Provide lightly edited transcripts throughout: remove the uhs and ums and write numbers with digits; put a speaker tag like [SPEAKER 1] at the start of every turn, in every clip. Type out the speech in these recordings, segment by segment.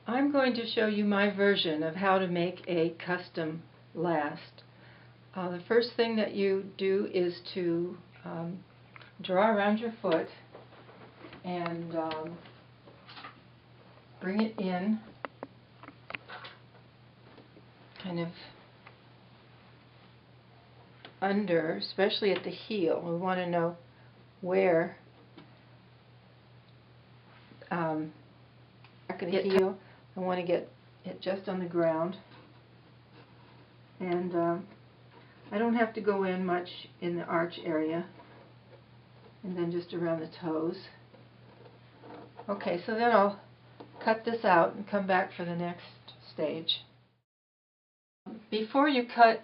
[SPEAKER 1] I'm going to show you my version of how to make a custom last. The first thing that you do is to draw around your foot and bring it in kind of under, especially at the heel. We want to know where back of the heel. I want to get it just on the ground, and I don't have to go in much in the arch area, and then just around the toes. Okay, so then I'll cut this out and come back for the next stage. Before you cut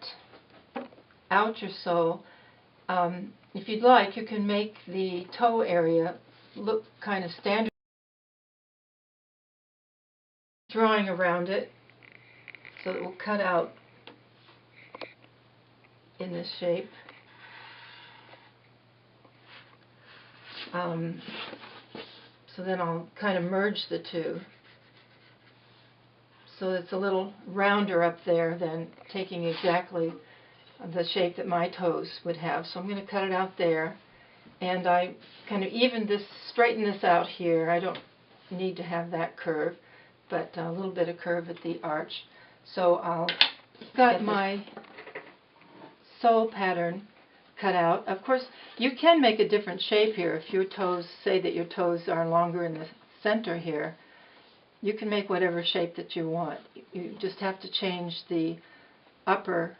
[SPEAKER 1] out your sole, if you'd like, you can make the toe area look kind of standard, drawing around it so it will cut out in this shape. So then I'll kind of merge the two so it's a little rounder up there than taking exactly the shape that my toes would have. So I'm going to cut it out there, and I kind of straighten this out here. I don't need to have that curve, but a little bit of curve at the arch. So I'll got my sole pattern cut out. Of course, you can make a different shape here. If your toes, say that your toes are longer in the center here, you can make whatever shape that you want. You just have to change the upper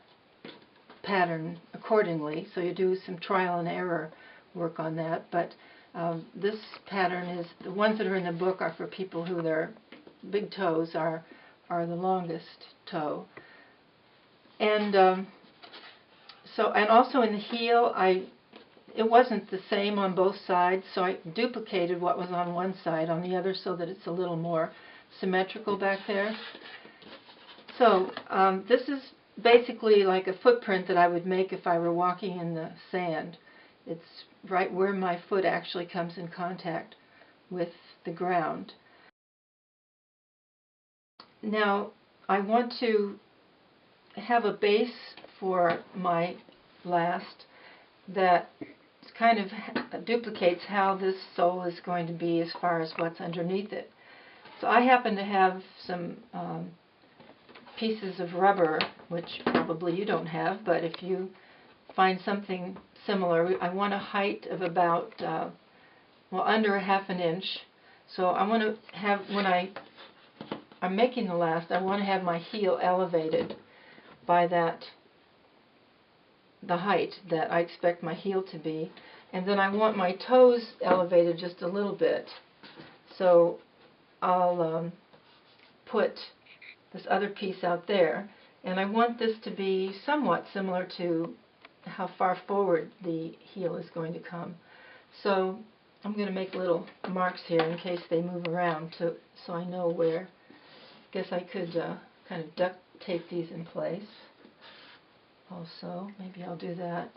[SPEAKER 1] pattern accordingly. So you do some trial and error work on that. But this pattern is, the ones that are in the book are for people who their big toes are the longest toe. And and also in the heel, it wasn't the same on both sides, so I duplicated what was on one side on the other so that it's a little more symmetrical back there. So this is basically like a footprint that I would make if I were walking in the sand. It's right where my foot actually comes in contact with the ground. Now I want to have a base for my last that kind of duplicates how this sole is going to be as far as what's underneath it. So I happen to have some pieces of rubber, which probably you don't have, but if you find something similar, I want a height of about, under 1/2 inch. So I want to have, when I'm making the last, I want to have my heel elevated by the height that I expect my heel to be, and then I want my toes elevated just a little bit. So I'll put this other piece out there, and I want this to be somewhat similar to how far forward the heel is going to come. So I'm going to make little marks here in case they move around, so I know where. I guess I could kind of duct tape these in place also. Maybe I'll do that.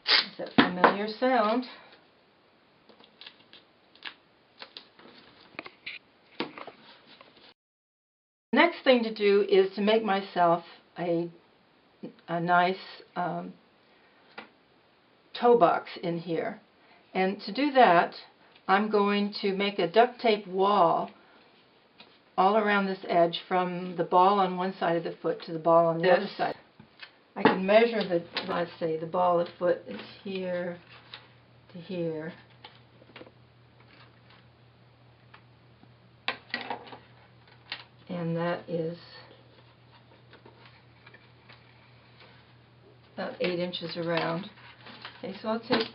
[SPEAKER 1] Is that familiar sound? The next thing to do is to make myself a nice toe box in here. And to do that, I'm going to make a duct tape wall all around this edge from the ball on one side of the foot to the ball on the other side. I can measure let's say the ball of the foot is here to here. And that is about 8 inches around. Okay, so I'll take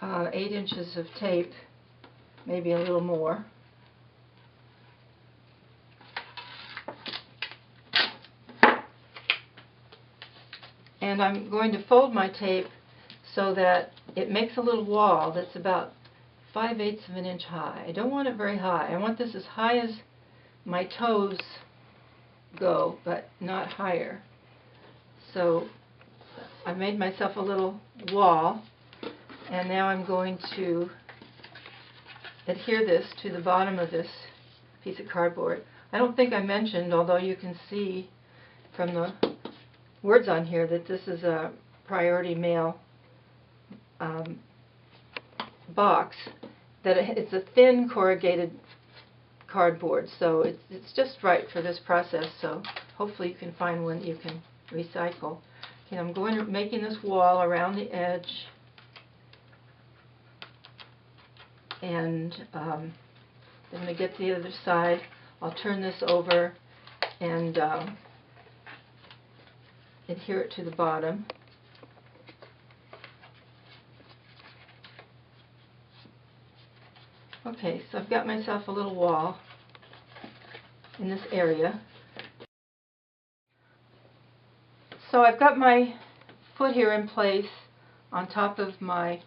[SPEAKER 1] 8 inches of tape, maybe a little more. And I'm going to fold my tape so that it makes a little wall that's about 5/8 of an inch high. I don't want it very high. I want this as high as my toes go, but not higher. So I made myself a little wall, and now I'm going to adhere this to the bottom of this piece of cardboard. I don't think I mentioned, although you can see from the words on here, that this is a priority mail box, that it's a thin corrugated cardboard, so it's just right for this process. So hopefully you can find one that you can recycle. Okay, I'm making this wall around the edge, and I'm going to get to the other side. I'll turn this over and adhere it to the bottom. Okay, so I've got myself a little wall in this area. So I've got my foot here in place on top of my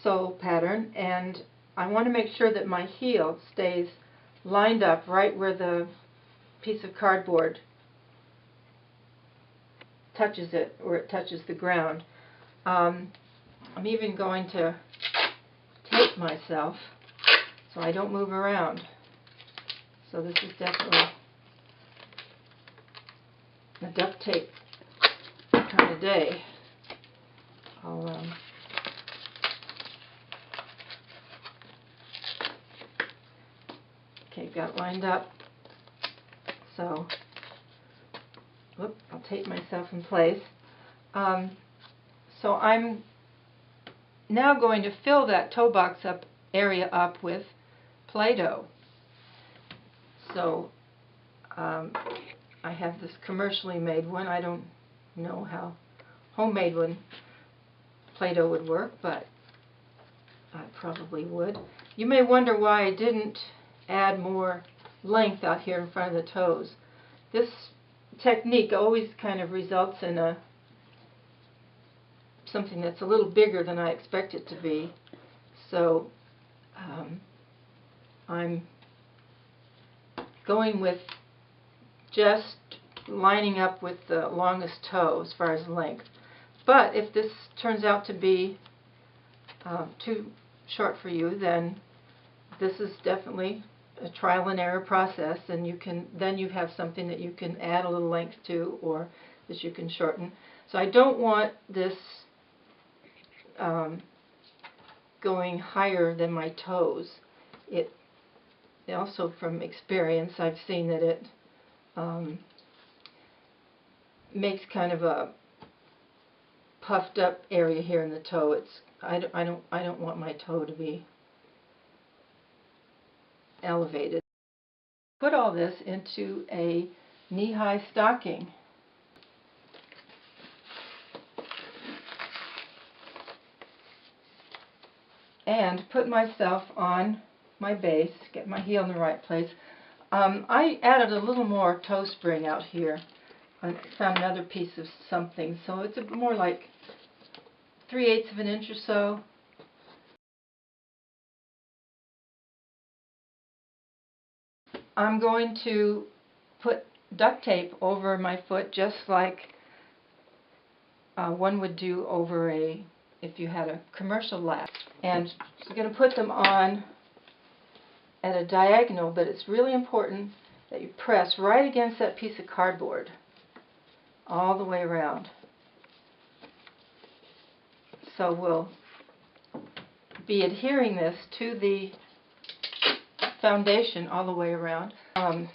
[SPEAKER 1] sew pattern, and I want to make sure that my heel stays lined up right where the piece of cardboard touches it, or it touches the ground. I'm even going to tape myself so I don't move around. So this is definitely a duct tape kind of day. Okay, got it lined up. So, I'll tape myself in place. So I'm now going to fill that toe box area up with Play-Doh. So I have this commercially made one. I don't know how homemade one Play-Doh would work, but I probably would. You may wonder why I didn't add more length out here in front of the toes. This technique always kind of results in something that's a little bigger than I expect it to be. So I'm going with just lining up with the longest toe as far as length. But if this turns out to be too short for you, then this is definitely a trial and error process, and then you have something that you can add a little length to, or that you can shorten. So I don't want this going higher than my toes. It also, from experience, I've seen that it makes kind of a puffed up area here in the toe. I don't want my toe to be elevated. Put all this into a knee-high stocking. And put myself on my base, get my heel in the right place. I added a little more toe spring out here. I found another piece of something, so it's more like 3/8 of an inch or so. I'm going to put duct tape over my foot, just like one would do over if you had a commercial lap. And I'm going to put them on at a diagonal, but it's really important that you press right against that piece of cardboard all the way around. So we'll be adhering this to the foundation all the way around. I'm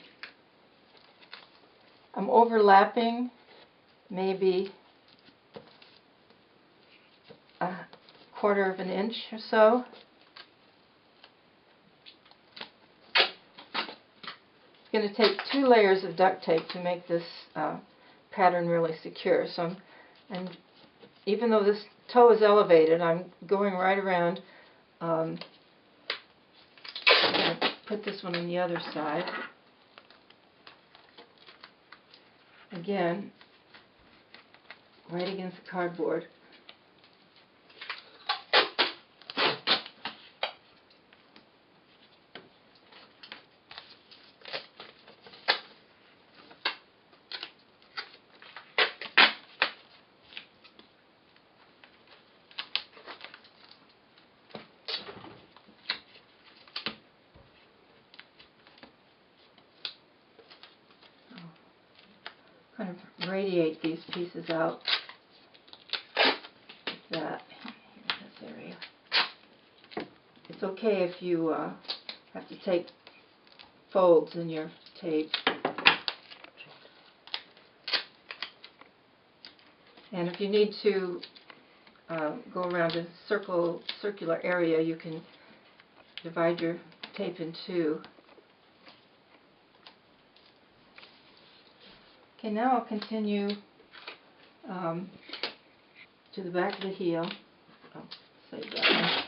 [SPEAKER 1] overlapping maybe a 1/4 of an inch or so. It's going to take 2 layers of duct tape to make this pattern really secure. So and even though this toe is elevated, I'm going right around. I'm going to put this one on the other side. Again, right against the cardboard. radiate these pieces out like that. Here's this area. It's okay if you have to take folds in your tape. And if you need to go around a circular area, you can divide your tape in two. Okay, now I'll continue to the back of the heel. I'll save that one.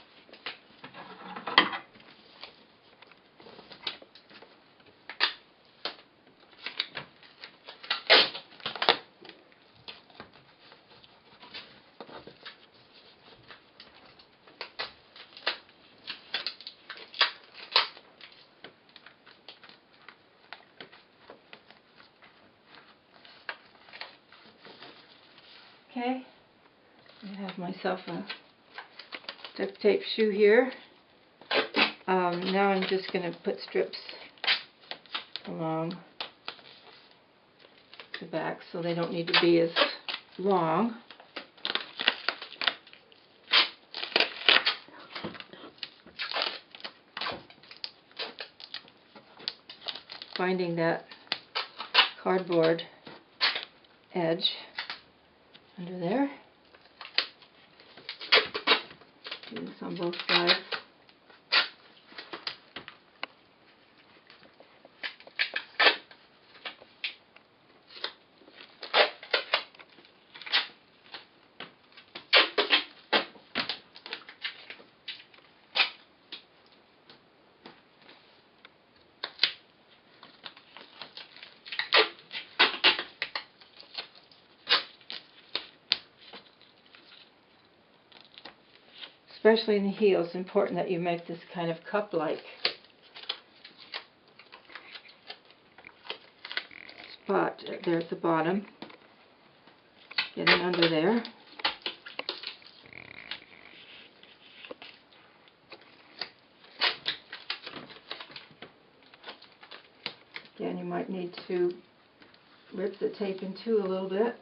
[SPEAKER 1] Okay, I have myself a duct tape shoe here. Now I'm just going to put strips along the back so they don't need to be as long. Finding that cardboard edge under there. Do this on both sides. Especially in the heel, it's important that you make this kind of cup-like spot there at the bottom. Getting under there. Again, you might need to rip the tape in two a little bit.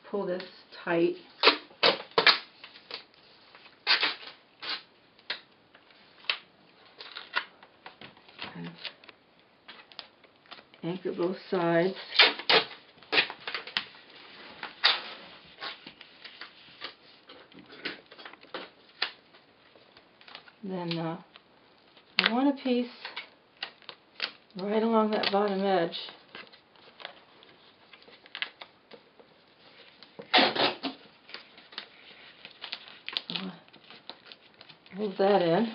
[SPEAKER 1] Pull this tight. Anchor both sides. Then I want a piece right along that bottom edge. Hold that in.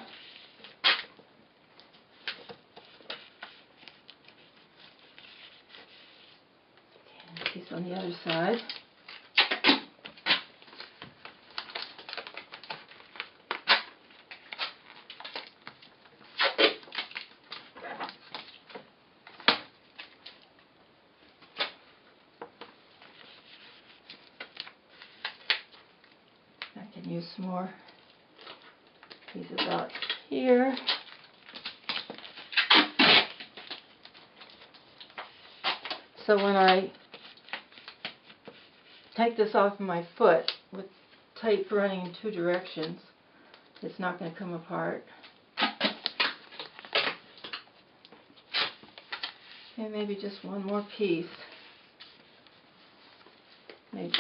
[SPEAKER 1] Piece on the other side. I can use some more pieces out here. So when I take this off of my foot with tape running in two directions, it's not going to come apart. And maybe just one more piece. Maybe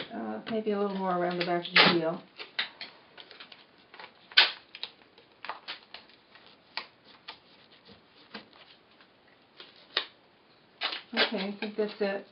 [SPEAKER 1] a little more around the back of the heel. Okay, I think that's it.